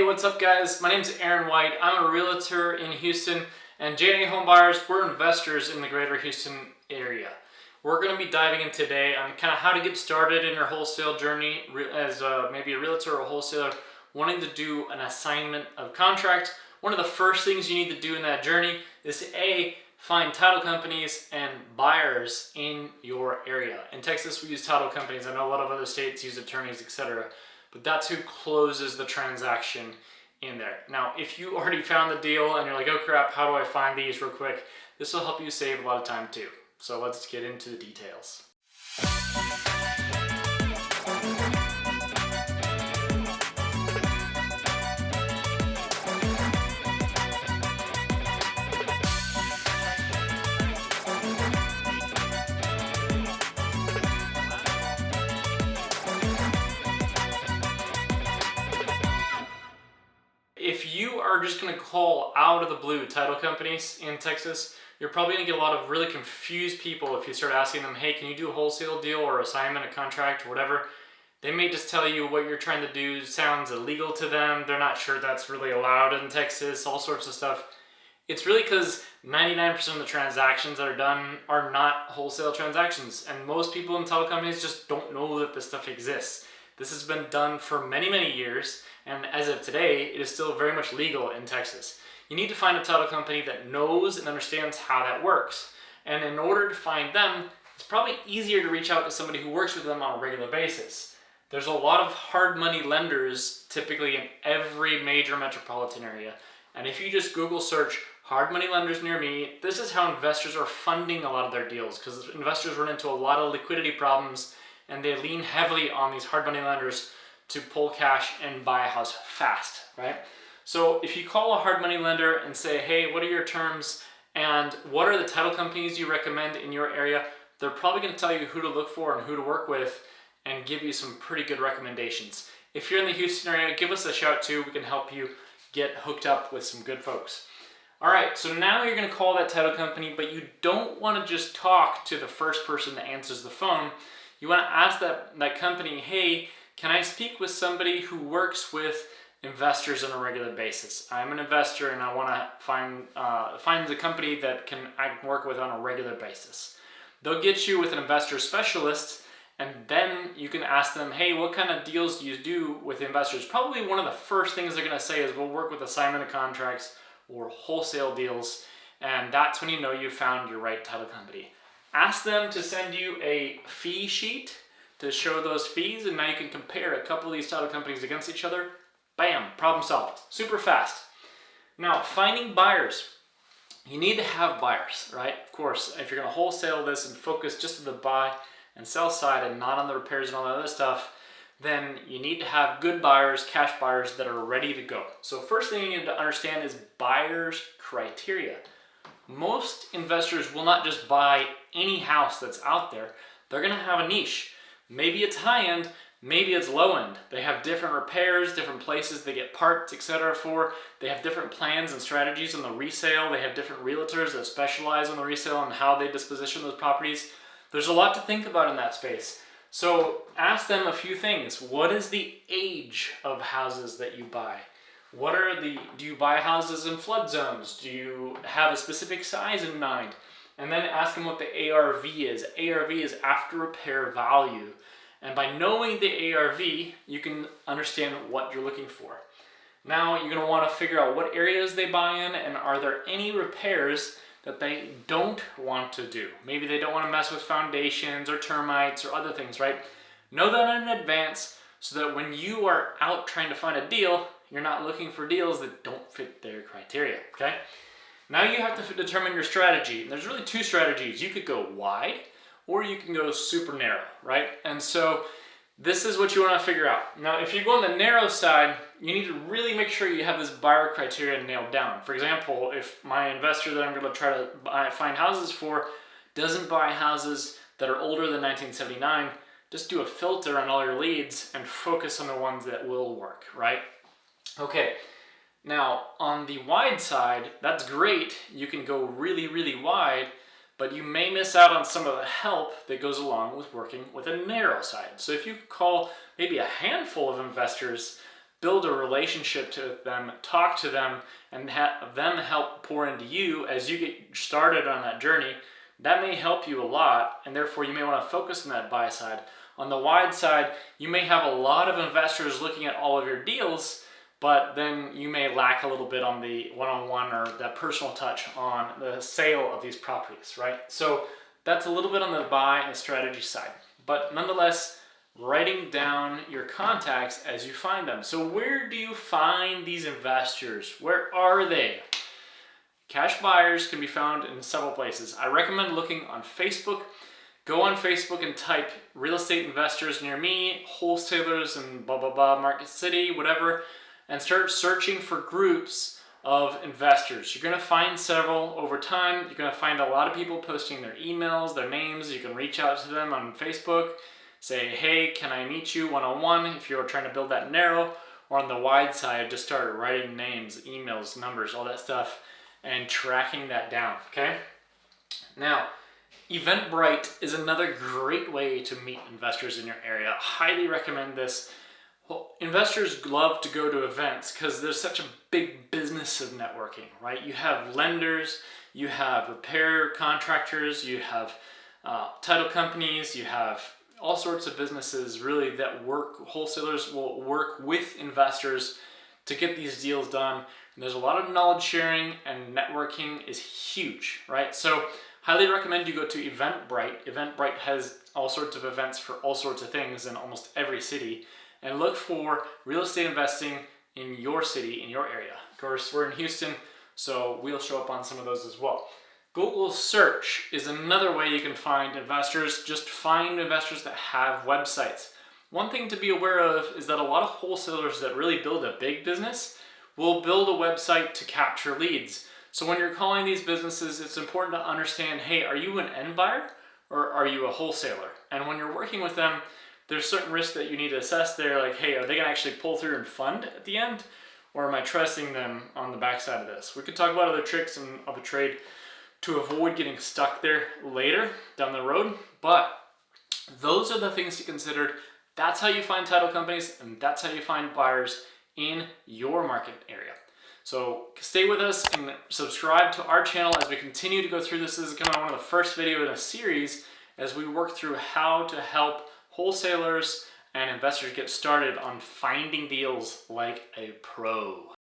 Hey, what's up guys? My name's Aaron White. I'm a realtor in Houston, and J&A Home Buyers, we're investors in the greater Houston area. We're going to be diving in today on kind of how to get started in your wholesale journey as maybe a realtor or a wholesaler wanting to do an assignment of contract. One of the first things you need to do in that journey is to find title companies and buyers in your area. In Texas, we use title companies. I know a lot of other states use attorneys, etc. But that's who closes the transaction in there. Now, if you already found the deal and you're like, oh crap, how do I find these real quick? This will help you save a lot of time too. So let's get into the details. If you are just going to call out of the blue title companies in Texas, you're probably going to get a lot of really confused people if you start asking them, hey, can you do a wholesale deal or assignment, a contract, or whatever? They may just tell you what you're trying to do sounds illegal to them. They're not sure that's really allowed in Texas, all sorts of stuff. It's really because 99% of the transactions that are done are not wholesale transactions, and most people in title companies just don't know that this stuff exists. This has been done for many, many years, and as of today, it is still very much legal in Texas. You need to find a title company that knows and understands how that works. And in order to find them, it's probably easier to reach out to somebody who works with them on a regular basis. There's a lot of hard money lenders typically in every major metropolitan area. And if you just Google search hard money lenders near me, this is how investors are funding a lot of their deals, because investors run into a lot of liquidity problems and they lean heavily on these hard money lenders to pull cash and buy a house fast, right? So if you call a hard money lender and say, hey, what are your terms and what are the title companies you recommend in your area, they're probably going to tell you who to look for and who to work with and give you some pretty good recommendations. If you're in the Houston area, give us a shout too. We can help you get hooked up with some good folks. All right, so now you're going to call that title company, but you don't want to just talk to the first person that answers the phone. You want to ask that company, hey, can I speak with somebody who works with investors on a regular basis? I'm an investor and I want to find the company that I can work with on a regular basis. They'll get you with an investor specialist, and then you can ask them, hey, what kind of deals do you do with investors? Probably one of the first things they're going to say is we'll work with assignment of contracts or wholesale deals, and that's when you know you found your right title company. Ask them to send you a fee sheet to show those fees, and now you can compare a couple of these title companies against each other. Bam, problem solved, super fast. Now, finding buyers. You need to have buyers, right? Of course, if you're gonna wholesale this and focus just on the buy and sell side and not on the repairs and all that other stuff, then you need to have good buyers, cash buyers that are ready to go. So first thing you need to understand is buyers' criteria. Most investors will not just buy any house that's out there. They're gonna have a niche. Maybe it's high-end, maybe it's low-end. They have different repairs, different places they get parts, etc. for. They have different plans and strategies on the resale. They have different realtors that specialize on the resale and how they disposition those properties. There's a lot to think about in that space. So ask them a few things. What is the age of houses that you buy? Do you buy houses in flood zones? Do you have a specific size in mind? And then ask them what the ARV is. ARV is after repair value. And by knowing the ARV, you can understand what you're looking for. Now you're going to want to figure out what areas they buy in and are there any repairs that they don't want to do. Maybe they don't want to mess with foundations or termites or other things, right? Know that in advance so that when you are out trying to find a deal, you're not looking for deals that don't fit their criteria, okay? Now you have to determine your strategy. There's really two strategies. You could go wide or you can go super narrow, right? And so this is what you want to figure out. Now, if you go on the narrow side, you need to really make sure you have this buyer criteria nailed down. For example, if my investor that I'm going to try to find houses for doesn't buy houses that are older than 1979, just do a filter on all your leads and focus on the ones that will work, right? Okay. Now, on the wide side, that's great. You can go really, really wide, but you may miss out on some of the help that goes along with working with a narrow side. So if you call maybe a handful of investors build a relationship to them, talk to them, and have them help pour into you as you get started on that journey. That may help you a lot, and therefore you may want to focus on that buy side. On the wide side, you may have a lot of investors looking at all of your deals, but then you may lack a little bit on the one-on-one or that personal touch on the sale of these properties, right? So that's a little bit on the buy and the strategy side. But nonetheless, writing down your contacts as you find them. So where do you find these investors? Where are they? Cash buyers can be found in several places. I recommend looking on Facebook. Go on Facebook and type real estate investors near me, wholesalers and blah, blah, blah, Market City, whatever, and start searching for groups of investors. You're gonna find several over time. You're gonna find a lot of people posting their emails, their names. You can reach out to them on Facebook, say, hey, can I meet you one-on-one if you're trying to build that narrow, or on the wide side, just start writing names, emails, numbers, all that stuff, and tracking that down, okay? Now, Eventbrite is another great way to meet investors in your area. Highly recommend this. Well, investors love to go to events because there's such a big business of networking, right? You have lenders, you have repair contractors, you have title companies, you have all sorts of businesses really that work. Wholesalers will work with investors to get these deals done. And there's a lot of knowledge sharing, and networking is huge, right? So highly recommend you go to Eventbrite. Eventbrite has all sorts of events for all sorts of things in almost every city, and look for real estate investing in your city, in your area. Of course, we're in Houston, so we'll show up on some of those as well. Google search is another way you can find investors. Just find investors that have websites. One thing to be aware of is that a lot of wholesalers that really build a big business will build a website to capture leads. So when you're calling these businesses, it's important to understand, hey, are you an end buyer or are you a wholesaler? And when you're working with them, there's certain risks that you need to assess there, like, hey, are they gonna actually pull through and fund at the end? Or am I trusting them on the backside of this? We could talk about other tricks of a trade to avoid getting stuck there later down the road, but those are the things to consider. That's how you find title companies, and that's how you find buyers in your market area. So stay with us and subscribe to our channel as we continue to go through this. This is kind of one of the first videos in a series as we work through how to help wholesalers and investors get started on finding deals like a pro.